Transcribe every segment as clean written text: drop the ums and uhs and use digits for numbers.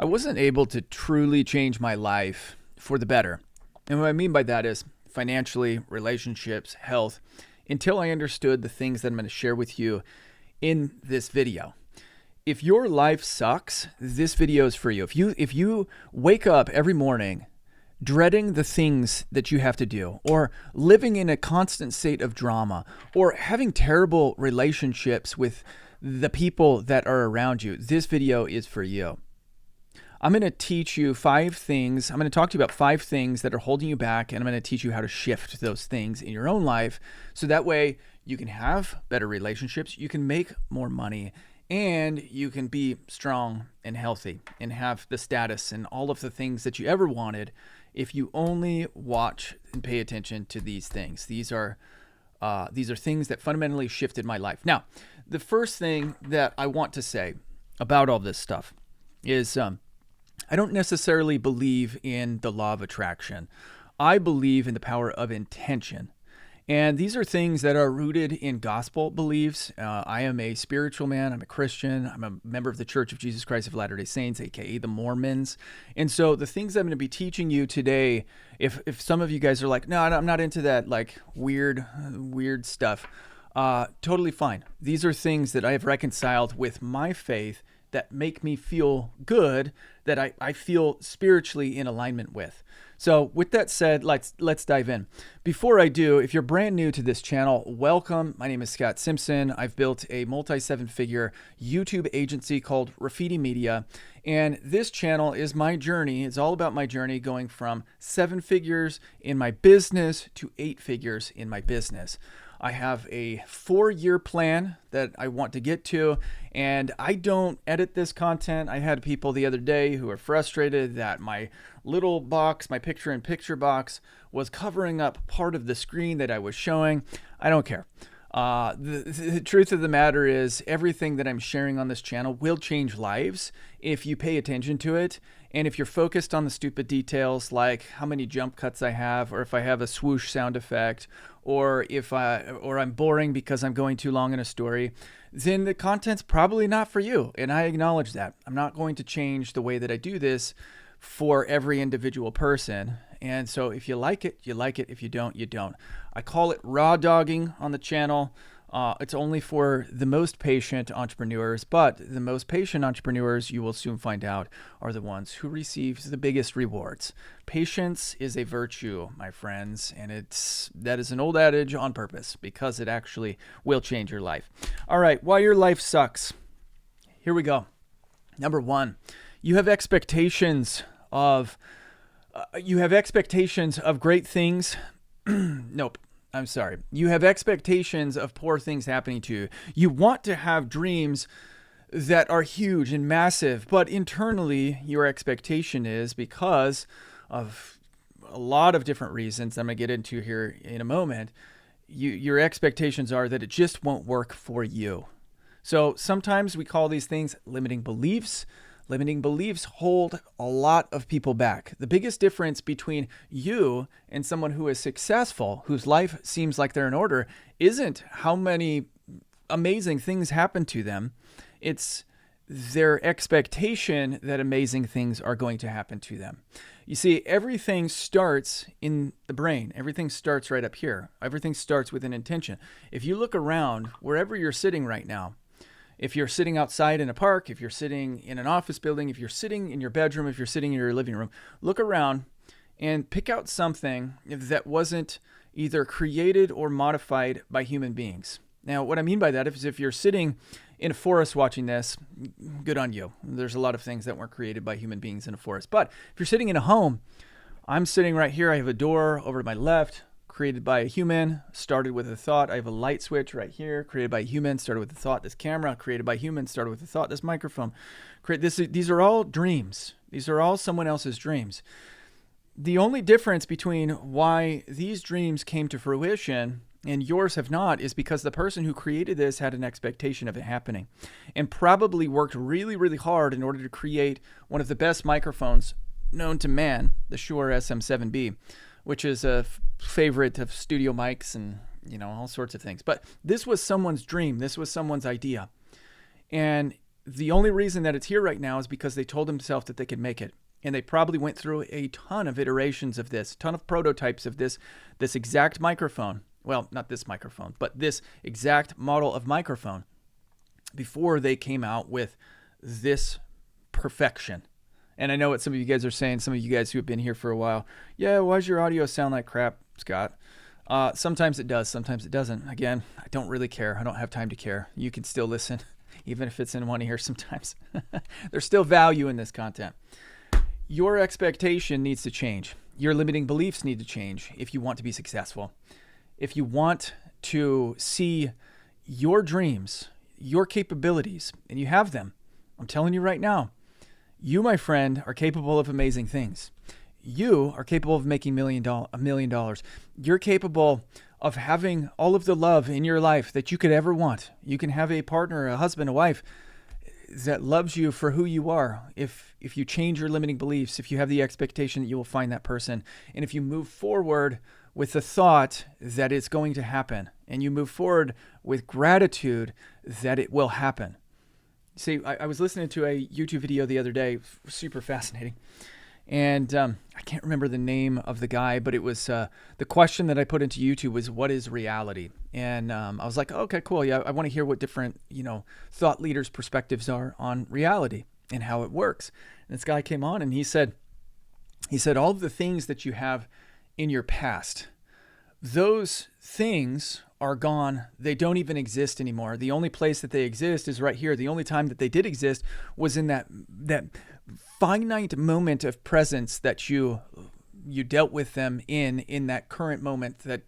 I wasn't able to truly change my life for the better. And what I mean by that is financially, relationships, health, until I understood the things that I'm going to share with you in this video. If your life sucks, this video is for you. If you wake up every morning dreading the things that you have to do, or living in a constant state of drama, or having terrible relationships with the people that are around you, this video is for you. I'm going to teach you 5 things. I'm going to talk to you about 5 things that are holding you back, and I'm going to teach you how to shift those things in your own life so that way you can have better relationships, you can make more money, and you can be strong and healthy and have the status and all of the things that you ever wanted if you only watch and pay attention to these things. These are things that fundamentally shifted my life. Now, the first thing that I want to say about all this stuff is I don't necessarily believe in the law of attraction. I believe in the power of intention. And these are things that are rooted in gospel beliefs. I am a spiritual man. I'm a Christian. I'm a member of the Church of Jesus Christ of Latter-day Saints, aka the Mormons. And so the things I'm going to be teaching you today, if some of you guys are like, no, I'm not into that like weird stuff, totally fine. These are things that I have reconciled with my faith that make me feel good, that I feel spiritually in alignment with. So with that said, let's dive in. Before I do, if you're brand new to this channel, welcome. My name is Scott Simpson. I've built a multi-7-figure YouTube agency called Graffiti Media. And this channel is my journey. It's all about my journey going from 7 figures in my business to 8 figures in my business. I have a 4-year plan that I want to get to, and I don't edit this content. I had people the other day who are frustrated that my little box, my picture-in-picture box, was covering up part of the screen that I was showing. I don't care. The truth of the matter is everything that I'm sharing on this channel will change lives if you pay attention to it. And if you're focused on the stupid details like how many jump cuts I have, or if I have a swoosh sound effect, or or I'm boring because I'm going too long in a story, then the content's probably not for you. And I acknowledge that. I'm not going to change the way that I do this for every individual person. And so if you like it, you like it. If you don't, you don't. I call it raw dogging on the channel. It's only for the most patient entrepreneurs, but the most patient entrepreneurs, you will soon find out, are the ones who receive the biggest rewards. Patience is a virtue, my friends, and that is an old adage on purpose because it actually will change your life. All right, why your life sucks. Here we go. Number 1, you have expectations of great things. Nope. I'm sorry. You have expectations of poor things happening to you. You want to have dreams that are huge and massive, but internally your expectation is, because of a lot of different reasons I'm going to get into here in a moment, your expectations are that it just won't work for you. So sometimes we call these things limiting beliefs. Limiting beliefs hold a lot of people back. The biggest difference between you and someone who is successful, whose life seems like they're in order, isn't how many amazing things happen to them. It's their expectation that amazing things are going to happen to them. You see, everything starts in the brain. Everything starts right up here. Everything starts with an intention. If you look around, wherever you're sitting right now, if you're sitting outside in a park, if you're sitting in an office building, if you're sitting in your bedroom, if you're sitting in your living room, look around and pick out something that wasn't either created or modified by human beings. Now, what I mean by that is if you're sitting in a forest watching this, good on you. There's a lot of things that weren't created by human beings in a forest. But if you're sitting in a home, I'm sitting right here. I have a door over to my left, created by a human, started with a thought. I have a light switch right here, created by a human, started with a thought. This camera, created by a human, started with a thought. This microphone, these are all dreams. These are all someone else's dreams. The only difference between why these dreams came to fruition and yours have not is because the person who created this had an expectation of it happening and probably worked really, really hard in order to create one of the best microphones known to man, the Shure SM7B, which is a favorite of studio mics and, all sorts of things. But this was someone's dream. This was someone's idea. And the only reason that it's here right now is because they told themselves that they could make it. And they probably went through a ton of iterations of this, ton of prototypes of this exact microphone. Well, not this microphone, but this exact model of microphone before they came out with this perfection. And I know what some of you guys are saying, some of you guys who have been here for a while. Yeah, why does your audio sound like crap, Scott? Sometimes it does, sometimes it doesn't. Again, I don't really care. I don't have time to care. You can still listen, even if it's in one ear sometimes. There's still value in this content. Your expectation needs to change. Your limiting beliefs need to change if you want to be successful. If you want to see your dreams, your capabilities, and you have them, I'm telling you right now, you, my friend, are capable of amazing things. You are capable of making $1 million. You're capable of having all of the love in your life that you could ever want. You can have a partner, a husband, a wife that loves you for who you are. If you change your limiting beliefs, if you have the expectation that you will find that person, and if you move forward with the thought that it's going to happen, and you move forward with gratitude that it will happen. See, I was listening to a YouTube video the other day, super fascinating. And I can't remember the name of the guy, but it was the question that I put into YouTube was, what is reality? And I was like, okay, cool. Yeah, I want to hear what different, thought leaders' perspectives are on reality and how it works. And this guy came on and he said, all of the things that you have in your past, those things are gone. They don't even exist anymore. The only place that they exist is right here. The only time that they did exist was in that finite moment of presence that you dealt with them in that current moment that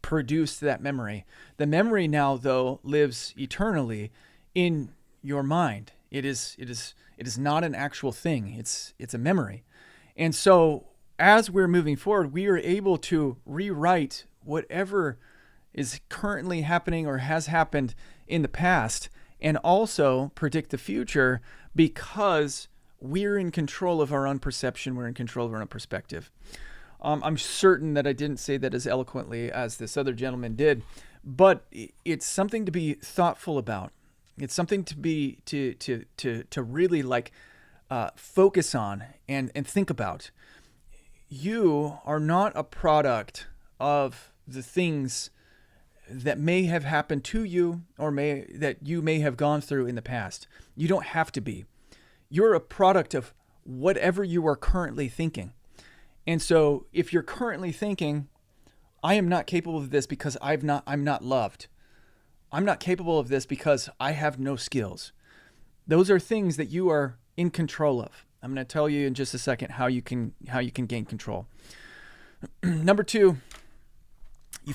produced that memory. The memory now, though, lives eternally in your mind. It is not an actual thing. It's a memory. And so as we're moving forward, we are able to rewrite whatever is currently happening or has happened in the past, and also predict the future, because we're in control of our own perception. We're in control of our own perspective. I'm certain that I didn't say that as eloquently as this other gentleman did, but it's something to be thoughtful about. It's something to be to really focus on and think about. You are not a product of the things that may have happened to you or that you may have gone through in the past. You don't have to be. You're a product of whatever you are currently thinking. And so if you're currently thinking, I am not capable of this because I'm not loved. I'm not capable of this because I have no skills. Those are things that you are in control of. I'm going to tell you in just a second how you can gain control. Number 2, you're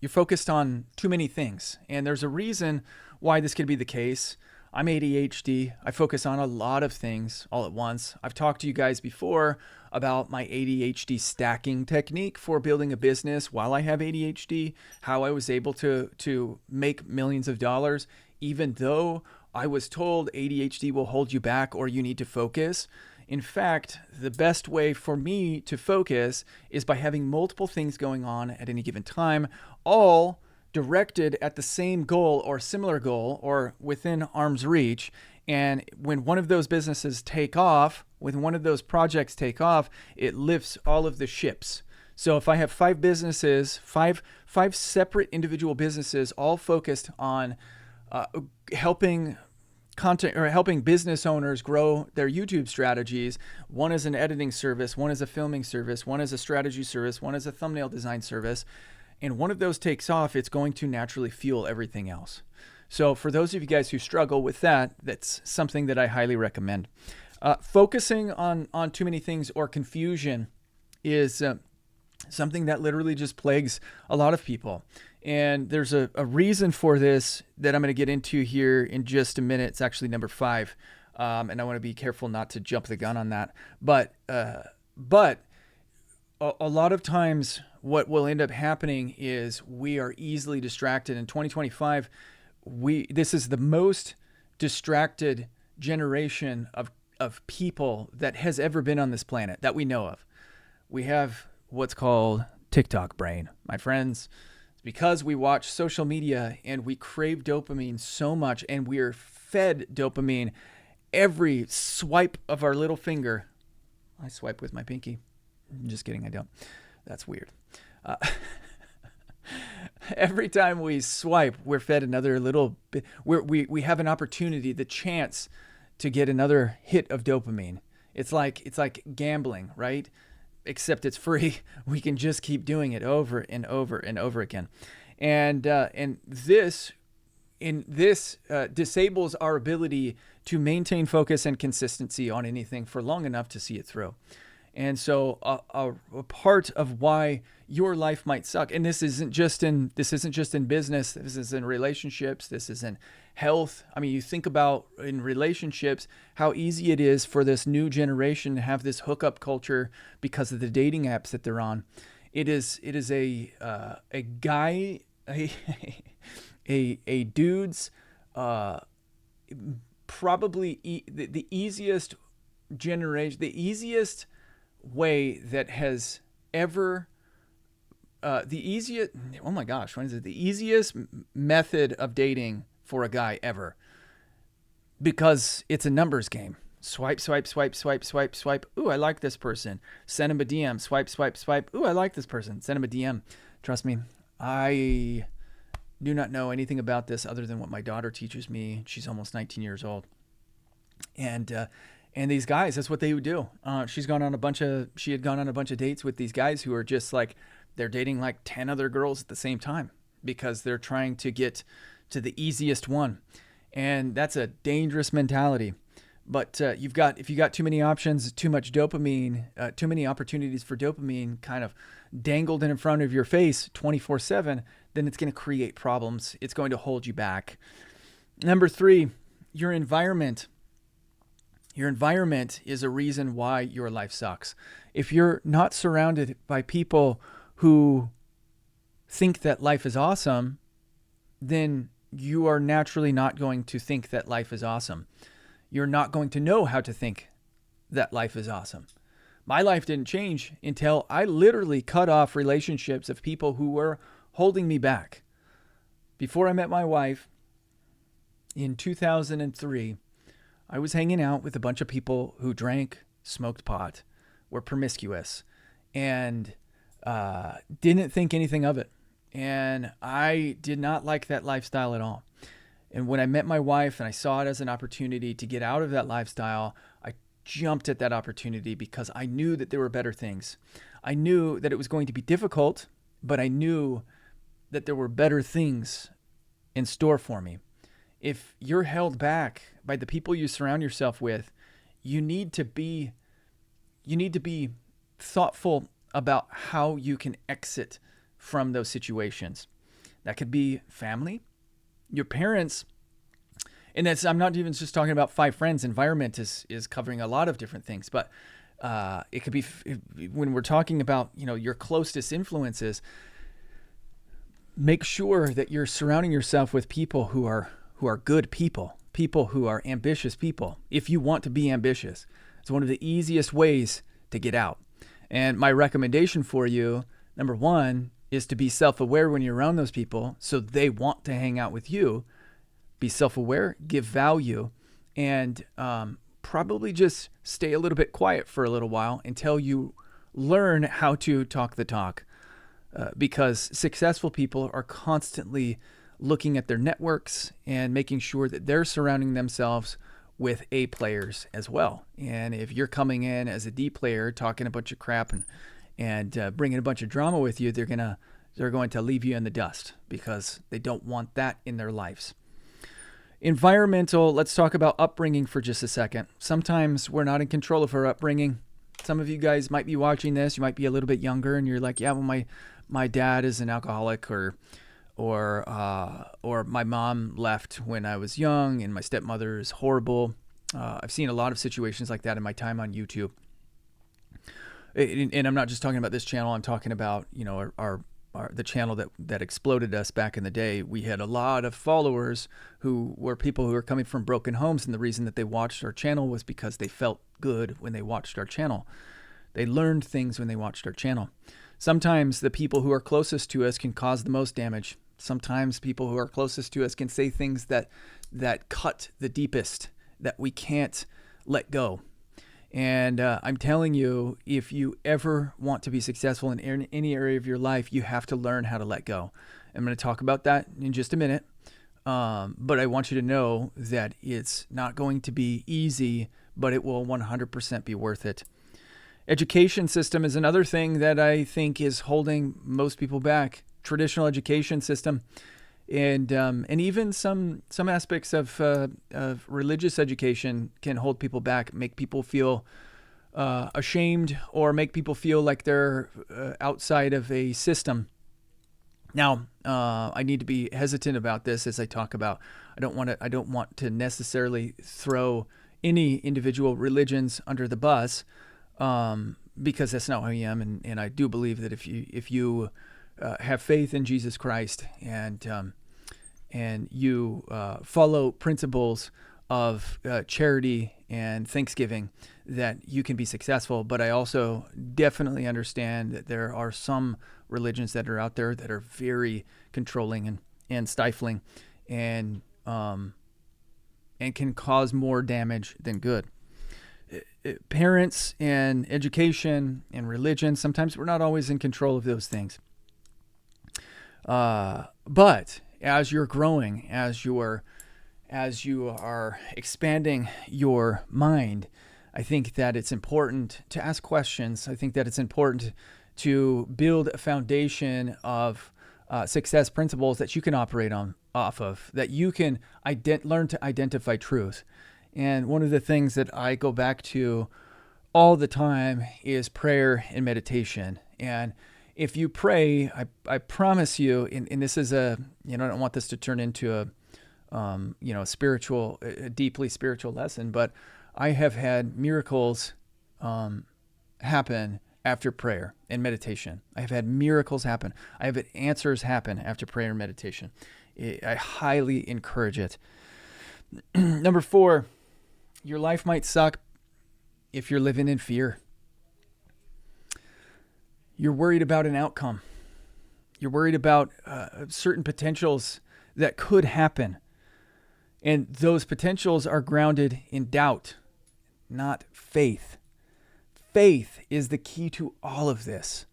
focused on too many things. And there's a reason why this could be the case. I'm ADHD. I focus on a lot of things all at once. I've talked to you guys before about my ADHD stacking technique for building a business while I have ADHD, how I was able to make millions of dollars, even though I was told ADHD will hold you back or you need to focus. In fact, the best way for me to focus is by having multiple things going on at any given time, all directed at the same goal or similar goal or within arm's reach. And when one of those businesses take off, when one of those projects take off, it lifts all of the ships. So if I have 5 businesses, five separate individual businesses, all focused on helping content or helping business owners grow their YouTube strategies. One is an editing service, one is a filming service, one is a strategy service, one is a thumbnail design service. And one of those takes off, it's going to naturally fuel everything else. So for those of you guys who struggle with that, that's something that I highly recommend. Focusing on too many things or confusion is something that literally just plagues a lot of people. And there's a reason for this that I'm going to get into here in just a minute. It's actually number 5. And I want to be careful not to jump the gun on that. But a lot of times what will end up happening is we are easily distracted. In 2025, this is the most distracted generation of people that has ever been on this planet that we know of. We have what's called TikTok brain, my friends. It's because we watch social media and we crave dopamine so much, and we're fed dopamine every swipe of our little finger. I swipe with my pinky. Just kidding, I don't. That's weird. Every time we swipe, we're fed another little bit. We have an opportunity, the chance to get another hit of dopamine. It's like gambling, right? Except it's free. We can just keep doing it over and over and over again. And this disables our ability to maintain focus and consistency on anything for long enough to see it through. And so a part of why your life might suck, and this isn't just in business, this is in relationships, this is in health. I mean, you think about in relationships how easy it is for this new generation to have this hookup culture because of the dating apps that they're on. It is a guy, a dude's probably the easiest generation, the easiest way that has ever the easiest, oh my gosh, when is it? The easiest method of dating for a guy ever, because it's a numbers game. Swipe, swipe, swipe, swipe, swipe, swipe. Ooh, I like this person. Send him a DM. Swipe, swipe, swipe. Ooh, I like this person. Send him a DM. Trust me, I do not know anything about this other than what my daughter teaches me. She's almost 19 years old. And these guys, that's what they would do. She had gone on a bunch of dates with these guys who are just like, they're dating like 10 other girls at the same time because they're trying to get to the easiest one. And that's a dangerous mentality. But if you've got too many options, too much dopamine, too many opportunities for dopamine kind of dangled in front of your face 24/7, then it's going to create problems. It's going to hold you back. Number 3, your environment. Your environment is a reason why your life sucks. If you're not surrounded by people who think that life is awesome, then you are naturally not going to think that life is awesome. You're not going to know how to think that life is awesome. My life didn't change until I literally cut off relationships of people who were holding me back. Before I met my wife in 2003, I was hanging out with a bunch of people who drank, smoked pot, were promiscuous, and didn't think anything of it. And I did not like that lifestyle at all. And when I met my wife and I saw it as an opportunity to get out of that lifestyle, I jumped at that opportunity because I knew that there were better things. I knew that it was going to be difficult, but I knew that there were better things in store for me. If you're held back by the people you surround yourself with, you need to be thoughtful about how you can exit from those situations. That could be family, your parents, and I'm not even just talking about 5 friends. Environment is covering a lot of different things, but it could be when we're talking about your closest influences. Make sure that you're surrounding yourself with people who are good people who are ambitious people. If you want to be ambitious, it's one of the easiest ways to get out. And my recommendation for you, number 1, is to be self-aware when you're around those people so they want to hang out with you. Be self-aware, give value, and probably just stay a little bit quiet for a little while until you learn how to talk the talk. Because successful people are constantly looking at their networks and making sure that they're surrounding themselves with A players as well. And if you're coming in as a D player talking a bunch of crap and bringing a bunch of drama with you, they're going to leave you in the dust because they don't want that in their lives. Environmental, let's talk about upbringing for just a second. Sometimes we're not in control of our upbringing. Some of you guys might be watching this, you might be a little bit younger and you're like, yeah, well, my dad is an alcoholic or my mom left when I was young and my stepmother is horrible. I've seen a lot of situations like that in my time on YouTube. And I'm not just talking about this channel. I'm talking about, the channel that exploded us back in the day. We had a lot of followers who were people who were coming from broken homes. And the reason that they watched our channel was because they felt good when they watched our channel. They learned things when they watched our channel. Sometimes the people who are closest to us can cause the most damage Sometimes people who are closest to us can say things that cut the deepest, that we can't let go. And I'm telling you, if you ever want to be successful in any area of your life, you have to learn how to let go. I'm going to talk about that in just a minute. But I want you to know that it's not going to be easy, but it will 100% be worth it. Education system is another thing that I think is holding most people back. Traditional education system, and even some aspects of religious education can hold people back, make people feel ashamed, or make people feel like they're outside of a system. Now, I need to be hesitant about this as I talk about. I don't want to necessarily throw any individual religions under the bus, because that's not who I am, and I do believe that if you have faith in Jesus Christ and you follow principles of charity and thanksgiving, that you can be successful. But I also definitely understand that there are some religions that are out there that are very controlling and stifling, and can cause more damage than good. Parents and education and religion, sometimes we're not always in control of those things. But as you're growing, as you are expanding your mind, I think that it's important to ask questions. I think that it's important to build a foundation of success principles that you can operate off of, that you can learn to identify truth. And one of the things that I go back to all the time is prayer and meditation. And if you pray, I promise you, and this is I don't want this to turn into a deeply spiritual lesson, but I have had miracles happen after prayer and meditation. I have had miracles happen. I have had answers happen after prayer and meditation. I highly encourage it. Number 4, your life might suck if you're living in fear. You're worried about an outcome. You're worried about certain potentials that could happen. And those potentials are grounded in doubt, not faith. Faith is the key to all of this.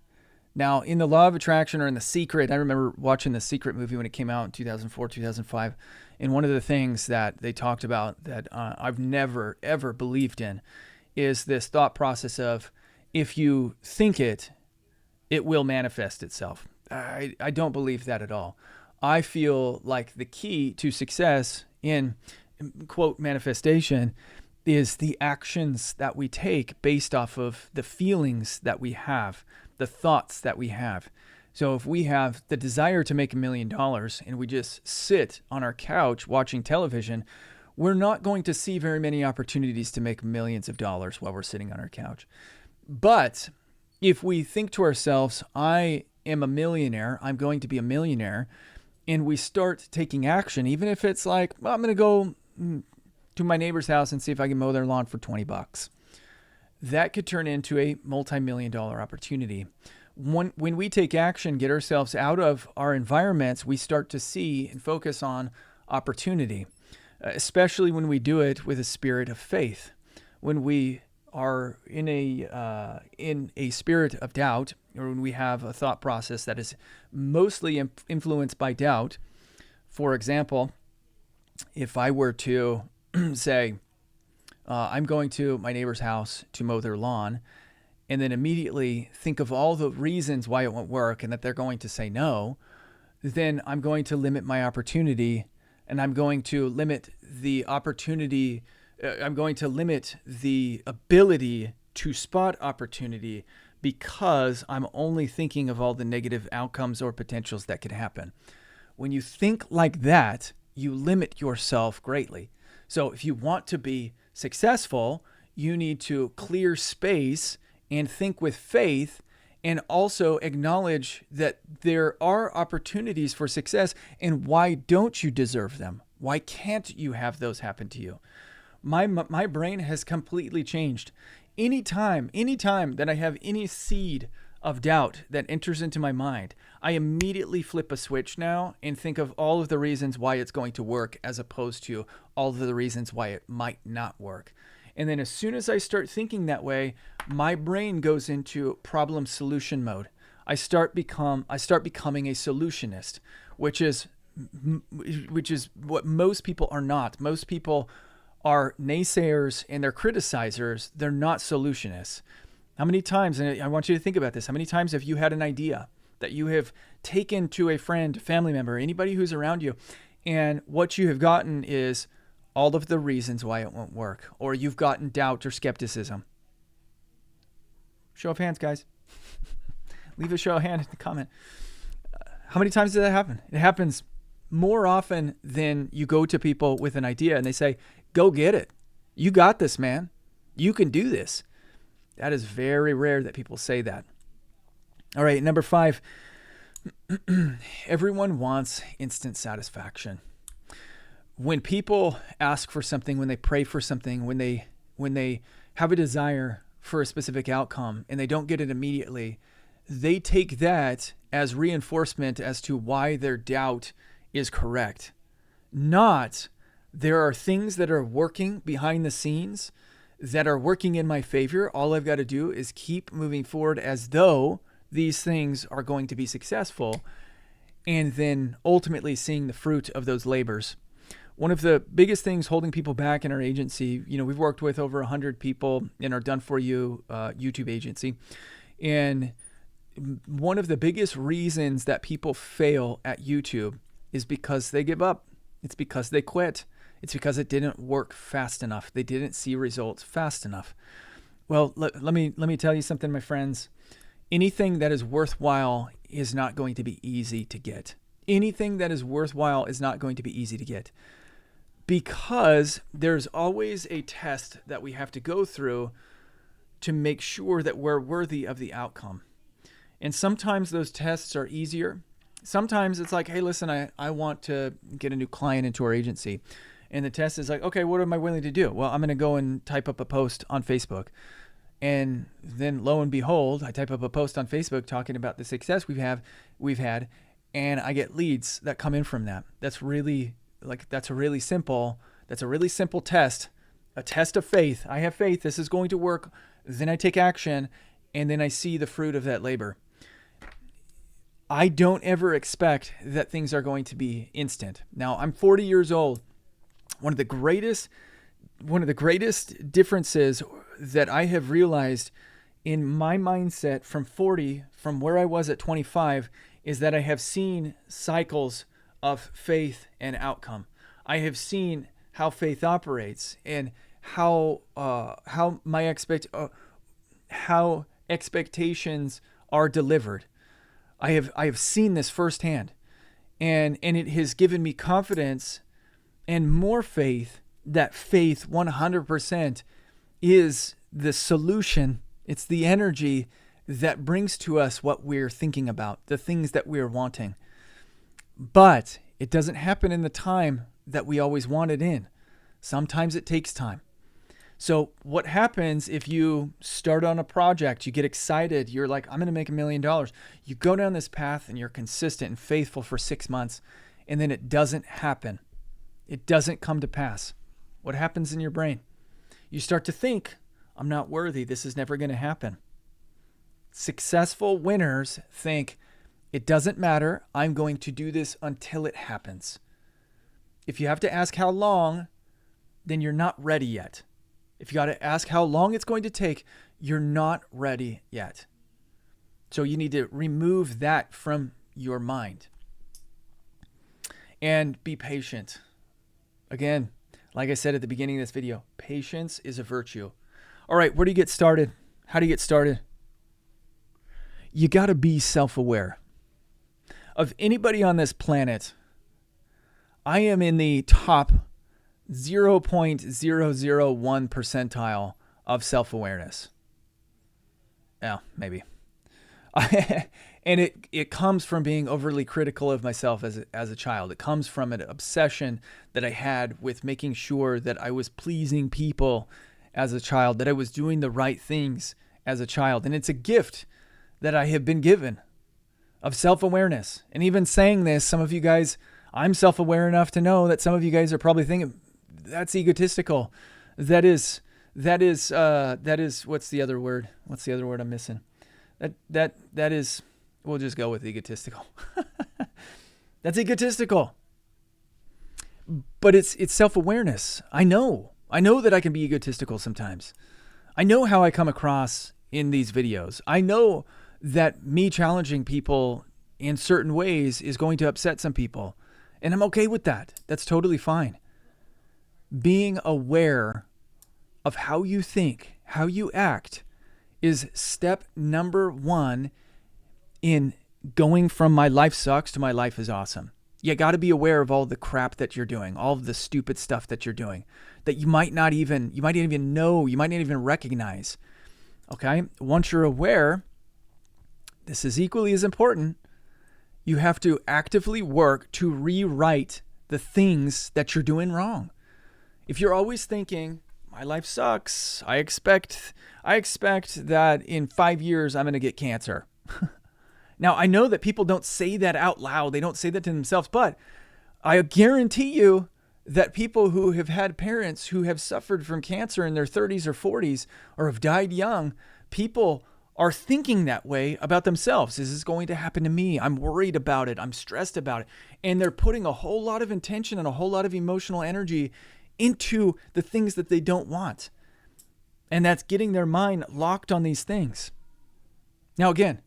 Now, in the Law of Attraction, or in The Secret, I remember watching The Secret movie when it came out in 2004, 2005. And one of the things that they talked about that I've never, ever believed in is this thought process of, if you think it, it will manifest itself. I don't believe that at all. I feel like the key to success in, quote, manifestation is the actions that we take based off of the feelings that we have, the thoughts that we have. So if we have the desire to make $1 million and we just sit on our couch watching television, we're not going to see very many opportunities to make millions of dollars while we're sitting on our couch. But if we think to ourselves, I am a millionaire, I'm going to be a millionaire, and we start taking action, even if it's like, well, I'm going to go to my neighbor's house and see if I can mow their lawn for $20. That could turn into a multi-million-dollar opportunity. When we take action, get ourselves out of our environments, we start to see and focus on opportunity, especially when we do it with a spirit of faith. When we are in a spirit of doubt, or when we have a thought process that is mostly influenced by doubt. For example, if I were to say, I'm going to my neighbor's house to mow their lawn, and then immediately think of all the reasons why it won't work and that they're going to say no, then I'm going to limit my opportunity, and I'm going to limit the opportunity. I'm going to limit the ability to spot opportunity because I'm only thinking of all the negative outcomes or potentials that could happen. When you think like that, you limit yourself greatly. So if you want to be successful, you need to clear space and think with faith, and also acknowledge that there are opportunities for success, and why don't you deserve them? Why can't you have those happen to you? My brain has completely changed. Anytime that I have any seed of doubt that enters into my mind, I immediately flip a switch now and think of all of the reasons why it's going to work as opposed to all of the reasons why it might not work. And then as soon as I start thinking that way, my brain goes into problem solution mode. I start becoming a solutionist, which is what most people are not. Most people are naysayers and they're criticizers. They're not solutionists. How many times, and I want you to think about this, how many times have you had an idea that you have taken to a friend, family member, anybody who's around you, and what you have gotten is all of the reasons why it won't work, or you've gotten doubt or skepticism? Show of hands, guys. Leave a show of hand in the comment. How many times does that happen? It happens more often than you go to people with an idea and they say, go get it. You got this, man. You can do this. That is very rare that people say that. All right, number 5. Everyone wants instant satisfaction. When people ask for something, when they pray for something, when they have a desire for a specific outcome and they don't get it immediately, they take that as reinforcement as to why their doubt is correct. Not, there are things that are working behind the scenes that are working in my favor. All I've got to do is keep moving forward as though these things are going to be successful, and then ultimately seeing the fruit of those labors. One of the biggest things holding people back in our agency, we've worked with over 100 people in our Done For You YouTube agency. And one of the biggest reasons that people fail at YouTube is because they give up. It's because they quit. It's because it didn't work fast enough. They didn't see results fast enough. Well, let me tell you something, my friends. Anything that is worthwhile is not going to be easy to get. Anything that is worthwhile is not going to be easy to get, because there's always a test that we have to go through to make sure that we're worthy of the outcome. And sometimes those tests are easier. Sometimes it's like, hey, listen, I want to get a new client into our agency. And the test is like, okay, what am I willing to do? Well, I'm going to go and type up a post on Facebook. And then lo and behold, I type up a post on Facebook talking about the success we've had, and I get leads that come in from that. That's a really simple test, a test of faith. I have faith, this is going to work. Then I take action, and then I see the fruit of that labor. I don't ever expect that things are going to be instant. Now, I'm 40 years old. One of the greatest differences that I have realized in my mindset from where I was at 25, is that I have seen cycles of faith and outcome. I have seen how faith operates and how expectations are delivered. I have seen this firsthand, and it has given me confidence and more faith that faith 100% is the solution. It's the energy that brings to us what we're thinking about, the things that we're wanting. But it doesn't happen in the time that we always want it in. Sometimes it takes time. So what happens if you start on a project, you get excited, you're like, I'm going to make $1 million. You go down this path and you're consistent and faithful for 6 months, and then it doesn't happen. It doesn't come to pass. What happens in your brain? You start to think, I'm not worthy. This is never going to happen. Successful winners think, it doesn't matter. I'm going to do this until it happens. If you have to ask how long, then you're not ready yet. If you got to ask how long it's going to take, you're not ready yet. So you need to remove that from your mind. And be patient. Again, like I said at the beginning of this video, patience is a virtue. All right, where do you get started? How do you get started? You got to be self-aware. Of anybody on this planet, I am in the top 0.001 percentile of self-awareness. Yeah, maybe. And it comes from being overly critical of myself as a child. It comes from an obsession that I had with making sure that I was pleasing people as a child, that I was doing the right things as a child. And it's a gift that I have been given of self-awareness. And even saying this, some of you guys, I'm self-aware enough to know that some of you guys are probably thinking, that's egotistical. That is, what's the other word? What's the other word I'm missing? That is, we'll just go with egotistical. That's egotistical. But it's self-awareness. I know that I can be egotistical sometimes. I know how I come across in these videos. I know that me challenging people in certain ways is going to upset some people. And I'm okay with that. That's totally fine. Being aware of how you think, how you act is step number 1 in going from my life sucks to my life is awesome. You got to be aware of all the crap that you're doing, all of the stupid stuff that you're doing that you might not even know, you might not even recognize. Okay? Once you're aware, this is equally as important. You have to actively work to rewrite the things that you're doing wrong. If you're always thinking, my life sucks, I expect that in 5 years I'm going to get cancer. Now, I know that people don't say that out loud. They don't say that to themselves, but I guarantee you that people who have had parents who have suffered from cancer in their 30s or 40s or have died young, people are thinking that way about themselves. Is this going to happen to me? I'm worried about it. I'm stressed about it. And they're putting a whole lot of intention and a whole lot of emotional energy into the things that they don't want. And that's getting their mind locked on these things. Now, again,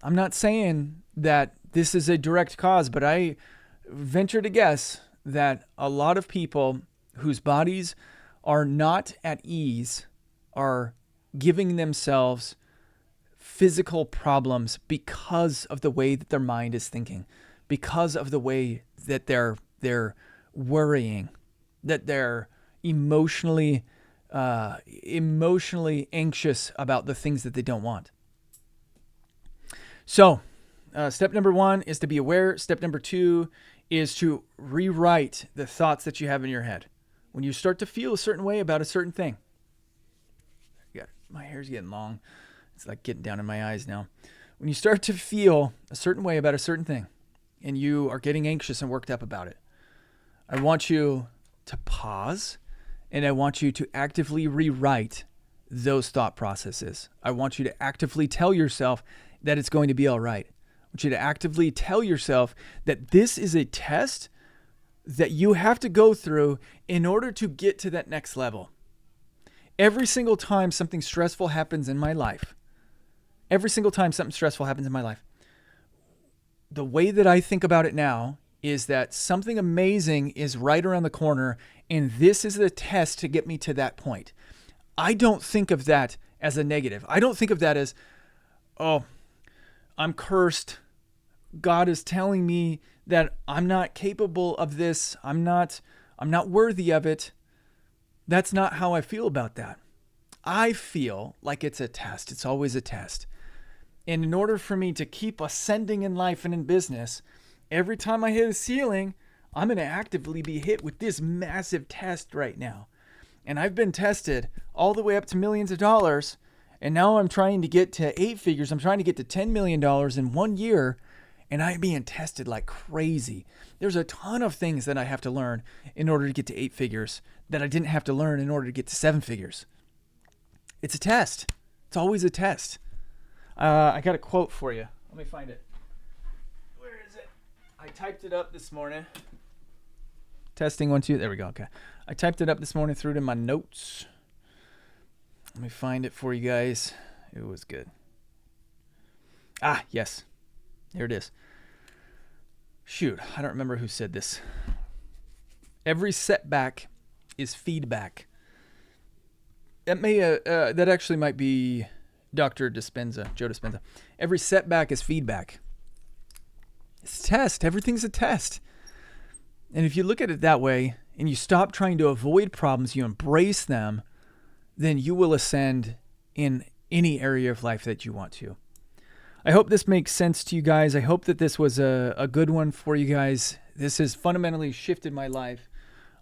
I'm not saying that this is a direct cause, but I venture to guess that a lot of people whose bodies are not at ease are giving themselves physical problems because of the way that their mind is thinking, because of the way that they're worrying, that they're emotionally anxious about the things that they don't want. So, step number 1 is to be aware. Step number 2 is to rewrite the thoughts that you have in your head. When you start to feel a certain way about a certain thing. My hair's getting long. It's like getting down in my eyes now. When you start to feel a certain way about a certain thing and you are getting anxious and worked up about it, I want you to pause and I want you to actively rewrite those thought processes. I want you to actively tell yourself that it's going to be all right. I want you to actively tell yourself that this is a test that you have to go through in order to get to that next level. Every single time something stressful happens in my life, the way that I think about it now is that something amazing is right around the corner, and this is the test to get me to that point. I don't think of that as a negative. I don't think of that as, oh, I'm cursed. God is telling me that I'm not capable of this. I'm not worthy of it. That's not how I feel about that. I feel like it's a test. It's always a test. And in order for me to keep ascending in life and in business, every time I hit a ceiling, I'm going to actively be hit with this massive test right now. And I've been tested all the way up to millions of dollars. And now I'm trying to get to 8 figures. I'm trying to get to $10 million in 1 year. And I'm being tested like crazy. There's a ton of things that I have to learn in order to get to 8 figures that I didn't have to learn in order to get to 7 figures. It's a test. It's always a test. I got a quote for you. Let me find it. Where is it? I typed it up this morning. Testing 1, 2. There we go. Okay. I typed it up this morning, threw it in my notes. Let me find it for you guys. It was good. Ah, yes. Here it is. Shoot, I don't remember who said this. Every setback is feedback. That actually might be Dr. Dispenza, Joe Dispenza. Every setback is feedback. It's a test. Everything's a test. And if you look at it that way and you stop trying to avoid problems, you embrace them, then you will ascend in any area of life that you want to. I hope this makes sense to you guys. I hope that this was a good one for you guys. This has fundamentally shifted my life,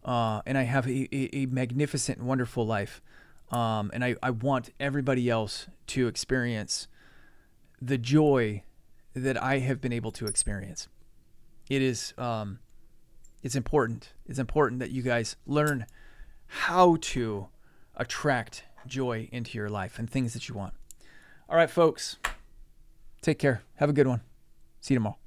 and I have a magnificent, wonderful life. And I want everybody else to experience the joy that I have been able to experience. It is, it's important. It's important that you guys learn how to attract joy into your life and things that you want. All right, folks, take care. Have a good one. See you tomorrow.